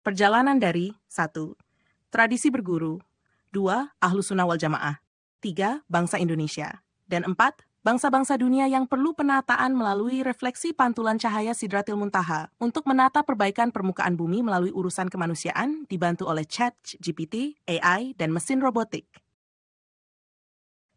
Perjalanan dari 1. Tradisi berguru 2. Ahlus Sunnah wal Jamaah 3. Bangsa Indonesia dan 4. Bangsa-bangsa dunia yang perlu penataan melalui refleksi pantulan cahaya Sidratil Muntaha untuk menata perbaikan permukaan bumi melalui urusan kemanusiaan dibantu oleh ChatGPT, AI, dan mesin robotik.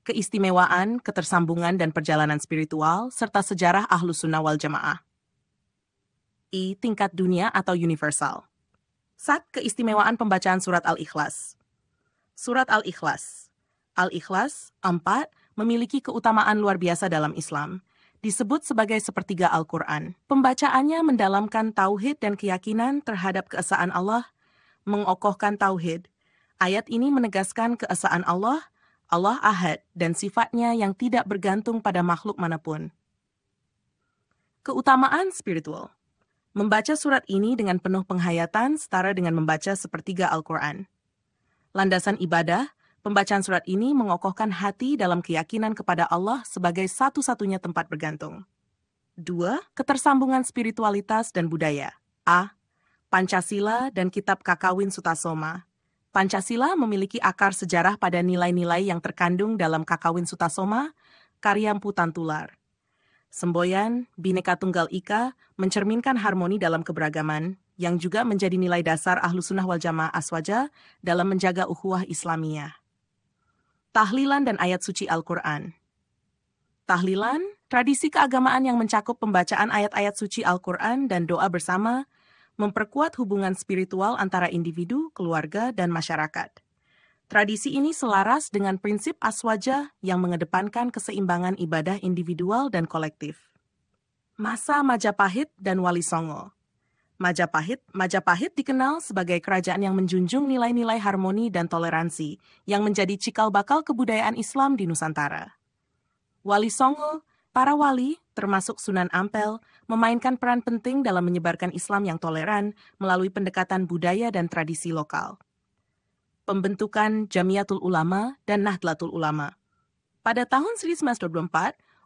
Keistimewaan, ketersambungan, dan perjalanan spiritual, serta sejarah Ahlus Sunnah wal Jamaah. I. Tingkat dunia atau universal. 1. Keistimewaan pembacaan Surat Al-Ikhlas. Surat Al-Ikhlas. Al-Ikhlas 4 memiliki keutamaan luar biasa dalam Islam. Disebut sebagai sepertiga Al-Quran. Pembacaannya mendalamkan tauhid dan keyakinan terhadap keesaan Allah, mengokohkan tauhid. Ayat ini menegaskan keesaan Allah, Allah Ahad, dan sifatnya yang tidak bergantung pada makhluk manapun. Keutamaan spiritual. Membaca surat ini dengan penuh penghayatan setara dengan membaca sepertiga Al-Quran. Landasan ibadah, pembacaan surat ini mengokohkan hati dalam keyakinan kepada Allah sebagai satu-satunya tempat bergantung. 2. Ketersambungan spiritualitas dan budaya. A. Pancasila dan Kitab Kakawin Sutasoma. Pancasila memiliki akar sejarah pada nilai-nilai yang terkandung dalam Kakawin Sutasoma, karya Mpu Tantular. Semboyan, Bhinneka Tunggal Ika mencerminkan harmoni dalam keberagaman, yang juga menjadi nilai dasar Ahlus Sunnah wal Jamaah Aswaja dalam menjaga ukhuwah Islamiyah. Tahlilan dan ayat suci Al-Quran. Tahlilan, tradisi keagamaan yang mencakup pembacaan ayat-ayat suci Al-Quran dan doa bersama, memperkuat hubungan spiritual antara individu, keluarga, dan masyarakat. Tradisi ini selaras dengan prinsip Aswaja yang mengedepankan keseimbangan ibadah individual dan kolektif. Masa Majapahit dan Wali Songo. Majapahit dikenal sebagai kerajaan yang menjunjung nilai-nilai harmoni dan toleransi yang menjadi cikal bakal kebudayaan Islam di Nusantara. Wali Songo, para wali, termasuk Sunan Ampel, memainkan peran penting dalam menyebarkan Islam yang toleran melalui pendekatan budaya dan tradisi lokal. Pembentukan Jamiatul Ulama dan Nahdlatul Ulama. Pada tahun 1924,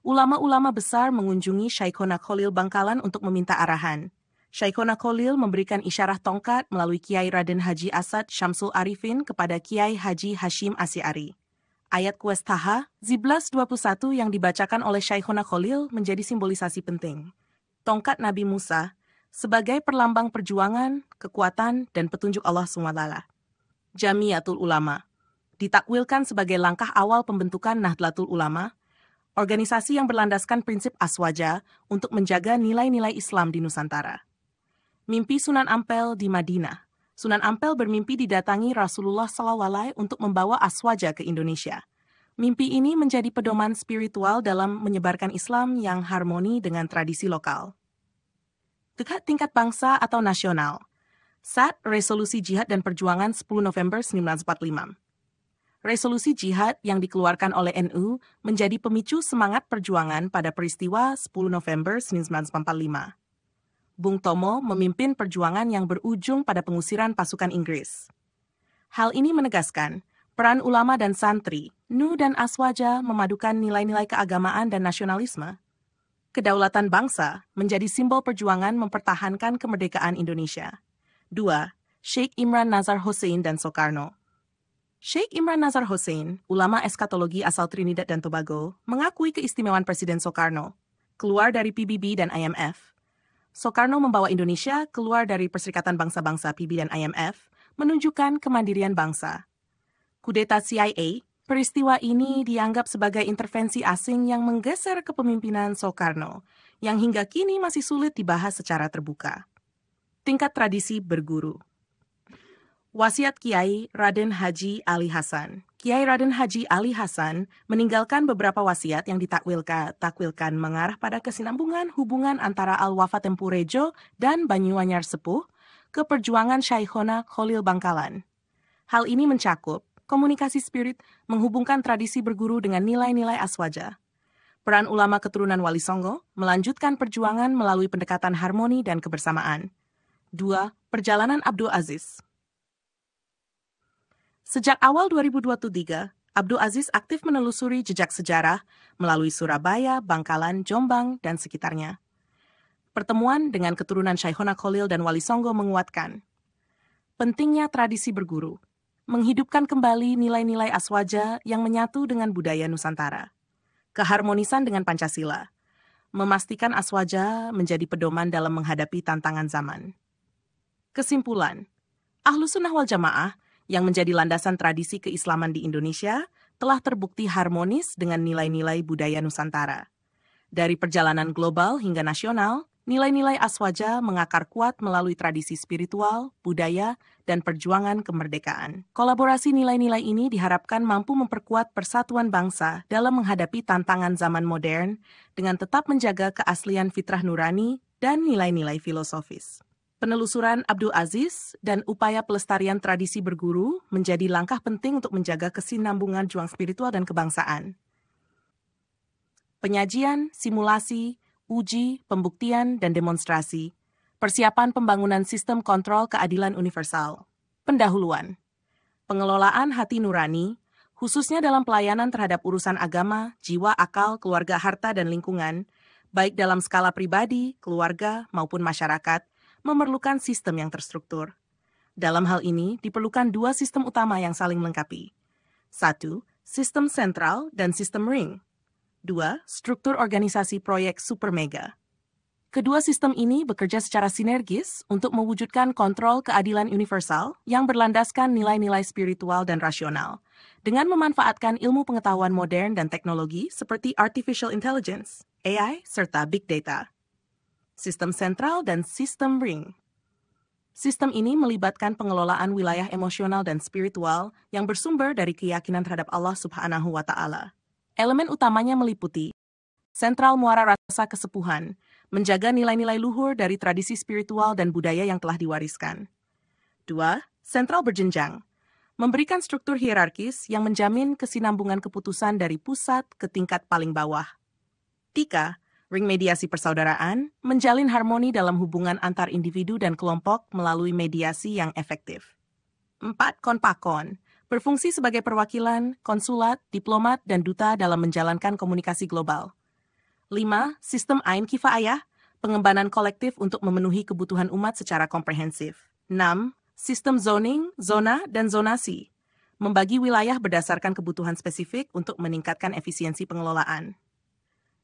ulama-ulama besar mengunjungi Syekhona Khalil Bangkalan untuk meminta arahan. Syekhona Khalil memberikan isyarah tongkat melalui Kiai Raden Haji Asad Syamsul Arifin kepada Kiai Haji Hashim Asy'ari. Ayat Kuestaha 11:21 yang dibacakan oleh Syekhona Khalil menjadi simbolisasi penting. Tongkat Nabi Musa sebagai perlambang perjuangan, kekuatan, dan petunjuk Allah SWT. Jamiatul Ulama ditakwilkan sebagai langkah awal pembentukan Nahdlatul Ulama, organisasi yang berlandaskan prinsip Aswaja untuk menjaga nilai-nilai Islam di Nusantara. Mimpi Sunan Ampel di Madinah. Sunan Ampel bermimpi didatangi Rasulullah SAW untuk membawa Aswaja ke Indonesia. Mimpi ini menjadi pedoman spiritual dalam menyebarkan Islam yang harmoni dengan tradisi lokal. Tingkat bangsa atau nasional. SAT, Resolusi Jihad dan Perjuangan 10 November 1945. Resolusi jihad yang dikeluarkan oleh NU menjadi pemicu semangat perjuangan pada peristiwa 10 November 1945. Bung Tomo memimpin perjuangan yang berujung pada pengusiran pasukan Inggris. Hal ini menegaskan peran ulama dan santri, NU dan Aswaja memadukan nilai-nilai keagamaan dan nasionalisme. Kedaulatan bangsa menjadi simbol perjuangan mempertahankan kemerdekaan Indonesia. 2. Sheikh Imran Nazar Hussein dan Soekarno. Sheikh Imran Nazar Hussein, ulama eskatologi asal Trinidad dan Tobago, mengakui keistimewaan Presiden Soekarno, keluar dari PBB dan IMF. Soekarno membawa Indonesia keluar dari Perserikatan Bangsa-Bangsa PBB dan IMF, menunjukkan kemandirian bangsa. Kudeta CIA, peristiwa ini dianggap sebagai intervensi asing yang menggeser kepemimpinan Soekarno, yang hingga kini masih sulit dibahas secara terbuka. Tingkat tradisi berguru. Wasiat Kiai Raden Haji Ali Hasan. Kiai Raden Haji Ali Hasan meninggalkan beberapa wasiat yang ditakwilkan mengarah pada kesinambungan hubungan antara Al-Wafa Tempurejo dan Banyuanyar Sepuh ke perjuangan Syekhona Khalil Bangkalan. Hal ini mencakup komunikasi spirit menghubungkan tradisi berguru dengan nilai-nilai Aswaja. Peran ulama keturunan Wali Songo melanjutkan perjuangan melalui pendekatan harmoni dan kebersamaan. 2. Perjalanan Abdul Aziz. Sejak awal 2023, Abdul Aziz aktif menelusuri jejak sejarah melalui Surabaya, Bangkalan, Jombang, dan sekitarnya. Pertemuan dengan keturunan Syekhona Khalil dan Wali Songo menguatkan. Pentingnya tradisi berguru. Menghidupkan kembali nilai-nilai Aswaja yang menyatu dengan budaya Nusantara. Keharmonisan dengan Pancasila. Memastikan Aswaja menjadi pedoman dalam menghadapi tantangan zaman. Kesimpulan, Ahlus Sunnah wal Jamaah yang menjadi landasan tradisi keislaman di Indonesia telah terbukti harmonis dengan nilai-nilai budaya Nusantara. Dari perjalanan global hingga nasional, nilai-nilai Aswaja mengakar kuat melalui tradisi spiritual, budaya, dan perjuangan kemerdekaan. Kolaborasi nilai-nilai ini diharapkan mampu memperkuat persatuan bangsa dalam menghadapi tantangan zaman modern dengan tetap menjaga keaslian fitrah nurani dan nilai-nilai filosofis. Penelusuran Abdul Aziz dan upaya pelestarian tradisi berguru menjadi langkah penting untuk menjaga kesinambungan juang spiritual dan kebangsaan. Penyajian, simulasi, uji, pembuktian, dan demonstrasi. Persiapan pembangunan sistem kontrol keadilan universal. Pendahuluan. Pengelolaan hati nurani, khususnya dalam pelayanan terhadap urusan agama, jiwa, akal, keluarga, harta, dan lingkungan, baik dalam skala pribadi, keluarga, maupun masyarakat, memerlukan sistem yang terstruktur. Dalam hal ini, diperlukan dua sistem utama yang saling melengkapi. 1. Sistem sentral dan sistem ring. 2. Struktur organisasi proyek super mega. Kedua sistem ini bekerja secara sinergis untuk mewujudkan kontrol keadilan universal yang berlandaskan nilai-nilai spiritual dan rasional, dengan memanfaatkan ilmu pengetahuan modern dan teknologi seperti artificial intelligence, AI, serta big data. Sistem sentral dan sistem ring. Sistem ini melibatkan pengelolaan wilayah emosional dan spiritual yang bersumber dari keyakinan terhadap Allah Subhanahu wa Ta'ala. Elemen utamanya meliputi sentral muara rasa kesepuhan, menjaga nilai-nilai luhur dari tradisi spiritual dan budaya yang telah diwariskan. 2. Sentral berjenjang, memberikan struktur hierarkis yang menjamin kesinambungan keputusan dari pusat ke tingkat paling bawah. 3. Ring mediasi persaudaraan, menjalin harmoni dalam hubungan antar individu dan kelompok melalui mediasi yang efektif. 4. Konpakon, berfungsi sebagai perwakilan, konsulat, diplomat, dan duta dalam menjalankan komunikasi global. 5. Sistem Ain Kifayah, pengembangan kolektif untuk memenuhi kebutuhan umat secara komprehensif. 6. Sistem zoning, zona, dan zonasi, membagi wilayah berdasarkan kebutuhan spesifik untuk meningkatkan efisiensi pengelolaan.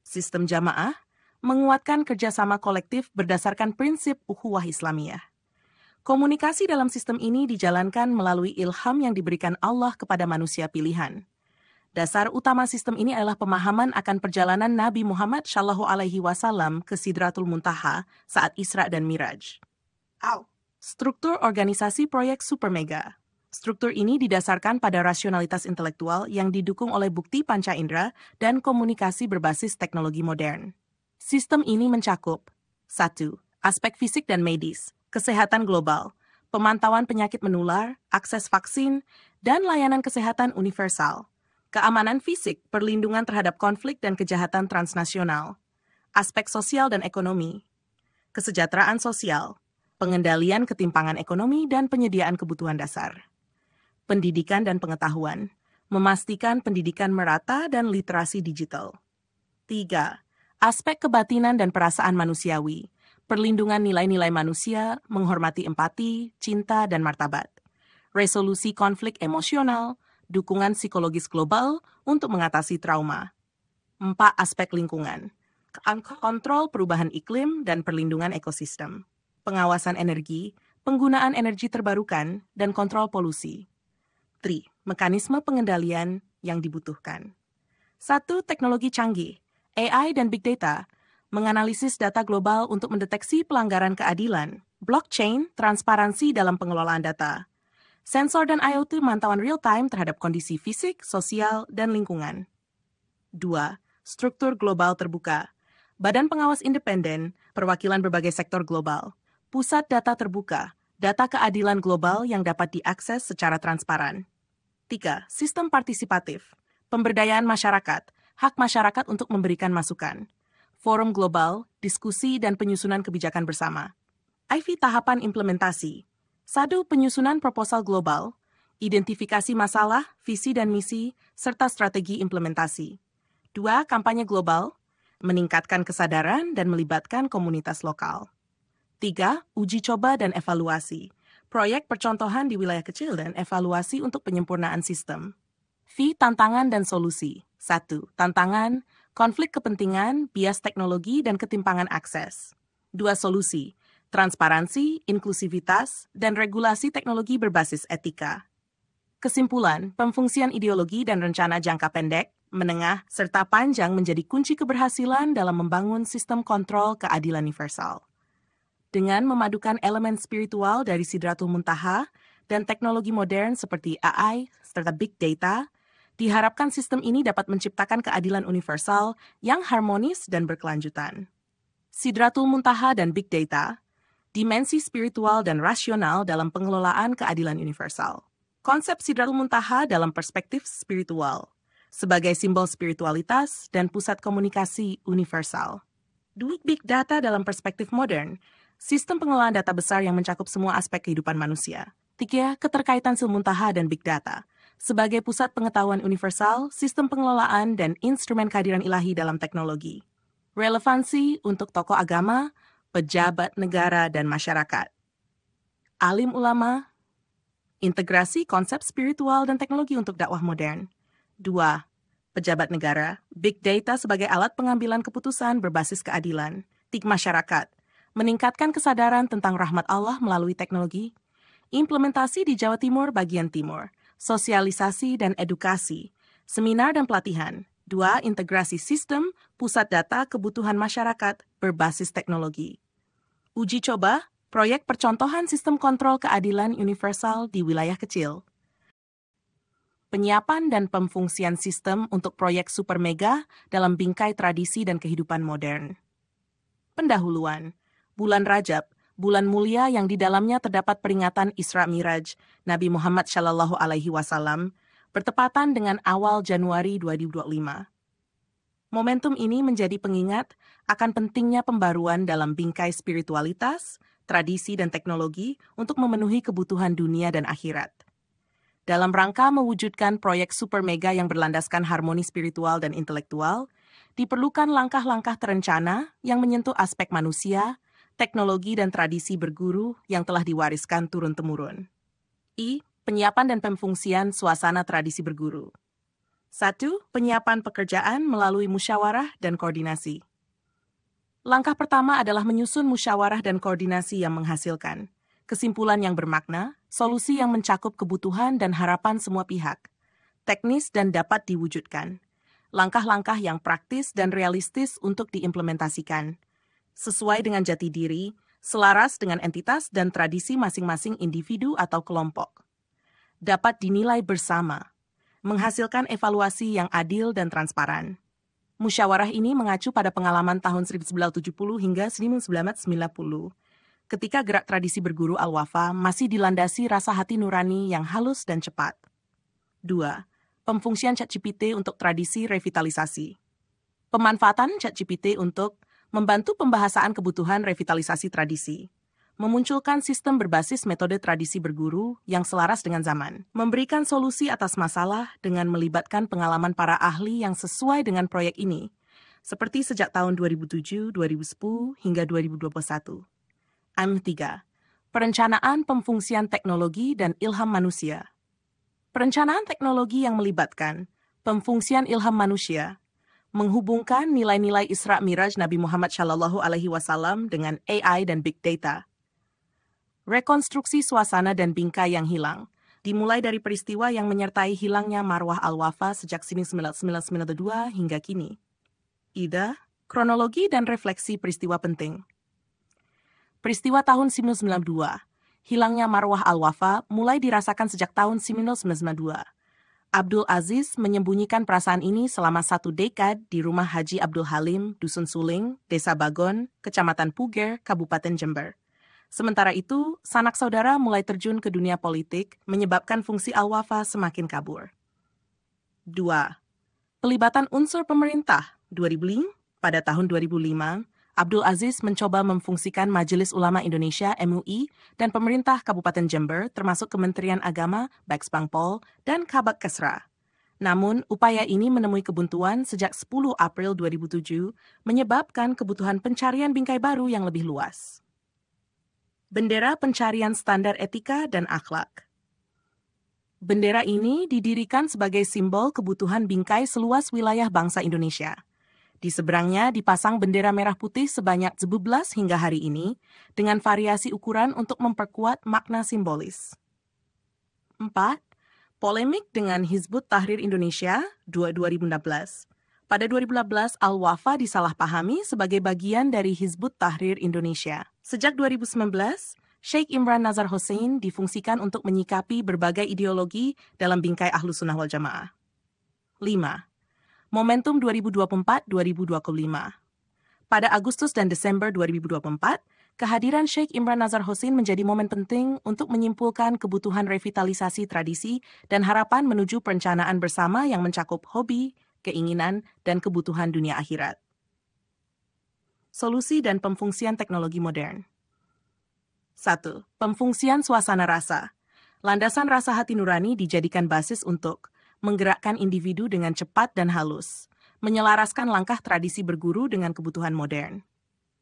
Sistem jamaah, menguatkan kerjasama kolektif berdasarkan prinsip ukhuwah Islamiyah. Komunikasi dalam sistem ini dijalankan melalui ilham yang diberikan Allah kepada manusia pilihan. Dasar utama sistem ini adalah pemahaman akan perjalanan Nabi Muhammad SAW ke Sidratul Muntaha saat Isra dan Miraj. Struktur organisasi proyek super mega. Struktur ini didasarkan pada rasionalitas intelektual yang didukung oleh bukti panca indera dan komunikasi berbasis teknologi modern. Sistem ini mencakup 1. Aspek fisik dan medis, kesehatan global, pemantauan penyakit menular, akses vaksin, dan layanan kesehatan universal. Keamanan fisik, perlindungan terhadap konflik dan kejahatan transnasional. Aspek sosial dan ekonomi. Kesejahteraan sosial, pengendalian ketimpangan ekonomi dan penyediaan kebutuhan dasar. Pendidikan dan pengetahuan, memastikan pendidikan merata dan literasi digital. 3. Aspek kebatinan dan perasaan manusiawi, perlindungan nilai-nilai manusia, menghormati empati, cinta, dan martabat. Resolusi konflik emosional, dukungan psikologis global untuk mengatasi trauma. 4. Aspek lingkungan, kontrol perubahan iklim dan perlindungan ekosistem. Pengawasan energi, penggunaan energi terbarukan, dan kontrol polusi. 3. Mekanisme pengendalian yang dibutuhkan. 1. Teknologi canggih, AI dan Big Data, menganalisis data global untuk mendeteksi pelanggaran keadilan. Blockchain, transparansi dalam pengelolaan data. Sensor dan IoT mantauan real-time terhadap kondisi fisik, sosial, dan lingkungan. 2. Struktur global terbuka, badan pengawas independen, perwakilan berbagai sektor global. Pusat data terbuka, data keadilan global yang dapat diakses secara transparan. 3. Sistem partisipatif, pemberdayaan masyarakat, hak masyarakat untuk memberikan masukan. Forum global, diskusi dan penyusunan kebijakan bersama. IV tahapan implementasi. 1. Penyusunan proposal global, identifikasi masalah, visi dan misi, serta strategi implementasi. 2. Kampanye global, meningkatkan kesadaran dan melibatkan komunitas lokal. 3. Uji coba dan evaluasi, proyek percontohan di wilayah kecil dan evaluasi untuk penyempurnaan sistem. V. Tantangan dan solusi. 1. Tantangan, konflik kepentingan, bias teknologi, dan ketimpangan akses. 2. Solusi, transparansi, inklusivitas, dan regulasi teknologi berbasis etika. Kesimpulan, pemfungsian ideologi dan rencana jangka pendek, menengah, serta panjang menjadi kunci keberhasilan dalam membangun sistem kontrol keadilan universal. Dengan memadukan elemen spiritual dari Sidratul Muntaha dan teknologi modern seperti AI serta Big Data, diharapkan sistem ini dapat menciptakan keadilan universal yang harmonis dan berkelanjutan. Sidratul Muntaha dan Big Data, dimensi spiritual dan rasional dalam pengelolaan keadilan universal. Konsep Sidratul Muntaha dalam perspektif spiritual, sebagai simbol spiritualitas dan pusat komunikasi universal. Big Data dalam perspektif modern, sistem pengelolaan data besar yang mencakup semua aspek kehidupan manusia. 3. Keterkaitan Muntaha dan Big Data, sebagai pusat pengetahuan universal, sistem pengelolaan, dan instrumen kehadiran ilahi dalam teknologi. Relevansi untuk tokoh agama, pejabat negara, dan masyarakat. Alim ulama, integrasi konsep spiritual dan teknologi untuk dakwah modern. 2. Pejabat negara, Big Data sebagai alat pengambilan keputusan berbasis keadilan. 3. Masyarakat, meningkatkan kesadaran tentang rahmat Allah melalui teknologi. Implementasi di Jawa Timur bagian timur, sosialisasi dan edukasi, seminar dan pelatihan. 2. Integrasi sistem, pusat data kebutuhan masyarakat berbasis teknologi. Uji coba, proyek percontohan sistem kontrol keadilan universal di wilayah kecil. Penyiapan dan pemfungsian sistem untuk proyek super mega dalam bingkai tradisi dan kehidupan modern. Pendahuluan, bulan Rajab, bulan mulia yang di dalamnya terdapat peringatan Isra Miraj Nabi Muhammad SAW, bertepatan dengan awal Januari 2025. Momentum ini menjadi pengingat akan pentingnya pembaruan dalam bingkai spiritualitas, tradisi, dan teknologi untuk memenuhi kebutuhan dunia dan akhirat. Dalam rangka mewujudkan proyek super mega yang berlandaskan harmoni spiritual dan intelektual, diperlukan langkah-langkah terencana yang menyentuh aspek manusia, teknologi dan tradisi berguru yang telah diwariskan turun-temurun. Penyiapan dan pemfungsian suasana tradisi berguru. 1. Penyiapan pekerjaan melalui musyawarah dan koordinasi. Langkah pertama adalah menyusun musyawarah dan koordinasi yang menghasilkan kesimpulan yang bermakna, solusi yang mencakup kebutuhan dan harapan semua pihak, teknis dan dapat diwujudkan, langkah-langkah yang praktis dan realistis untuk diimplementasikan, sesuai dengan jati diri, selaras dengan entitas dan tradisi masing-masing individu atau kelompok. Dapat dinilai bersama, menghasilkan evaluasi yang adil dan transparan. Musyawarah ini mengacu pada pengalaman tahun 1970 hingga 1990, ketika gerak tradisi berguru Al-Wafa masih dilandasi rasa hati nurani yang halus dan cepat. 2. Pemfungsian ChatGPT untuk tradisi revitalisasi. Pemanfaatan ChatGPT untuk membantu pembahasaan kebutuhan revitalisasi tradisi, memunculkan sistem berbasis metode tradisi berguru yang selaras dengan zaman, memberikan solusi atas masalah dengan melibatkan pengalaman para ahli yang sesuai dengan proyek ini, seperti sejak tahun 2007, 2010, hingga 2021. 3. Perencanaan pemfungsian teknologi dan ilham manusia. Perencanaan teknologi yang melibatkan pemfungsian ilham manusia, menghubungkan nilai-nilai Isra Miraj Nabi Muhammad SAW dengan AI dan Big Data. Rekonstruksi suasana dan bingkai yang hilang, dimulai dari peristiwa yang menyertai hilangnya marwah Al-Wafa sejak 1992 hingga kini. Kronologi dan refleksi peristiwa penting. Peristiwa tahun 1992, hilangnya marwah Al-Wafa mulai dirasakan sejak tahun 1992. Abdul Aziz menyembunyikan perasaan ini selama 1 dekad di rumah Haji Abdul Halim, Dusun Suling, Desa Bagon, Kecamatan Puger, Kabupaten Jember. Sementara itu, sanak saudara mulai terjun ke dunia politik, menyebabkan fungsi Al-Wafa semakin kabur. 2. Pelibatan unsur pemerintah. 2005, pada tahun 2005, Abdul Aziz mencoba memfungsikan Majelis Ulama Indonesia (MUI) dan pemerintah Kabupaten Jember, termasuk Kementerian Agama, Baksbangpol, dan Kabak Kesra. Namun, upaya ini menemui kebuntuan sejak 10 April 2007, menyebabkan kebutuhan pencarian bingkai baru yang lebih luas. Bendera Pencarian Standar Etika dan Akhlak. Bendera ini didirikan sebagai simbol kebutuhan bingkai seluas wilayah bangsa Indonesia. Di seberangnya dipasang bendera merah putih sebanyak 11 hingga hari ini, dengan variasi ukuran untuk memperkuat makna simbolis. 4. Polemik dengan Hizbut Tahrir Indonesia 2016. Pada 2016, Al-Wafa disalahpahami sebagai bagian dari Hizbut Tahrir Indonesia. Sejak 2019, Sheikh Imran Nazar Hossain difungsikan untuk menyikapi berbagai ideologi dalam bingkai Ahlus Sunnah wal Jamaah. 5. Momentum 2024-2025. Pada Agustus dan Desember 2024, kehadiran Sheikh Imran Nazar Hossain menjadi momen penting untuk menyimpulkan kebutuhan revitalisasi tradisi dan harapan menuju perencanaan bersama yang mencakup hobi, keinginan, dan kebutuhan dunia akhirat. Solusi dan pemfungsian teknologi modern. 1. Pemfungsian suasana rasa. Landasan rasa hati nurani dijadikan basis untuk menggerakkan individu dengan cepat dan halus, menyelaraskan langkah tradisi berguru dengan kebutuhan modern.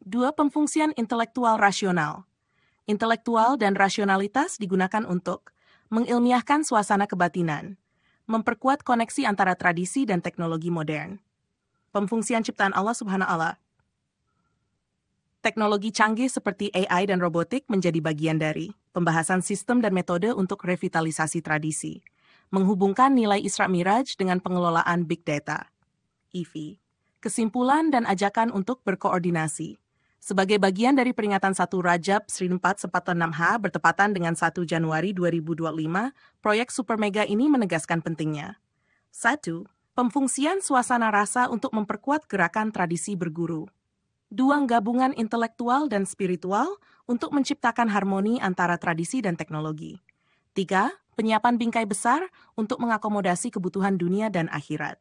2. Pemfungsian intelektual rasional. Intelektual dan rasionalitas digunakan untuk mengilmiahkan suasana kebatinan, memperkuat koneksi antara tradisi dan teknologi modern. Pemfungsian ciptaan Allah Subhanahu wa Ta'ala. Teknologi canggih seperti AI dan robotik menjadi bagian dari pembahasan sistem dan metode untuk revitalisasi tradisi, menghubungkan nilai Isra Miraj dengan pengelolaan Big Data. EV. Kesimpulan dan ajakan untuk berkoordinasi. Sebagai bagian dari peringatan 1 Rajab 1446H bertepatan dengan 1 Januari 2025, proyek Super Mega ini menegaskan pentingnya. 1. Pemfungsian suasana rasa untuk memperkuat gerakan tradisi berguru. 2. Gabungan intelektual dan spiritual untuk menciptakan harmoni antara tradisi dan teknologi. 3. Penyiapan bingkai besar untuk mengakomodasi kebutuhan dunia dan akhirat.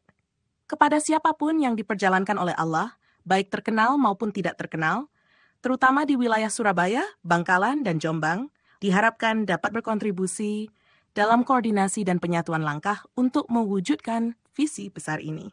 Kepada siapapun yang diperjalankan oleh Allah, baik terkenal maupun tidak terkenal, terutama di wilayah Surabaya, Bangkalan, dan Jombang, diharapkan dapat berkontribusi dalam koordinasi dan penyatuan langkah untuk mewujudkan visi besar ini.